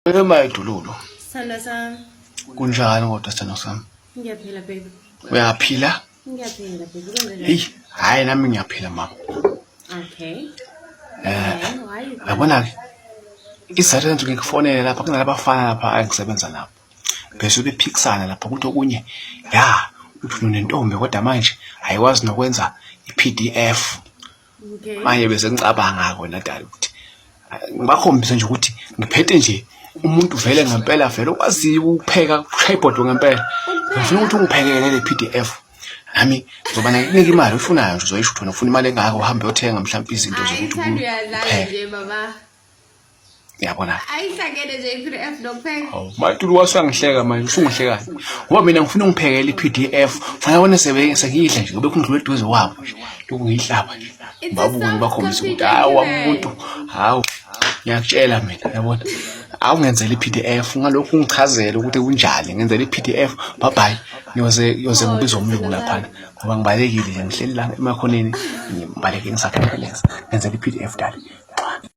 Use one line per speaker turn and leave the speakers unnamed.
Emayidululo
Sithanda sami.
kunjani kodwa sithando sami?
Ngiyaphila baby.
Uyaphila?
Ngiyaphila baby. Kwenze
Hey, hayi nami ngiyaphila mama.
Okay. Why you
Yabona-ke isizathu nje ngikufonele lapha kunalabafana lapha engisebenza nabo. Bese bephikisana lapha ukuthi okunye uthi unentombi kodwa manje ayikwazi nokwenza i-PDF.
Okay.
Manje bese ngicabanga kona dali ukuthi ngibakhombise nje ukuthi ngiphethe nje umuntu vele ngempela vele okwaziyo ukupheka tripod ngempela. Ngifuna ukuthi ungiphekele le PDF. Nami ngizoba nayinika imali oyifunayo nje uzoyisho ukuthi ufuna imali engaka uhambe uyothenga mhlawumbe izinto zokuthi
uyadlala nje baba.
Yabona.
Ayihlangene nje i-PDF nokupheka.
Hawu, Maitulu wasangihleka manje usungihleka. Ngoba mina ngifuna ungiphekele i-PDF. Fanele wona sengiyidla nje ngoba kungidlule eduze wabo nje. Lokhu ngiyihlaba nje. Babuke bakhombisa ukuthi umuntu hawu ngiyakutshela mina yabona. Awungenzele i-PDF ngalokho ungichazela ukuthi kunjani ngenzele i-PDF. Bye bye. Yoze ngibize umlungu lapha ngoba ngibalekile nje ngihleli la emakhoneni ngibaleke ngisapheleza ngenzele i-PDF dali.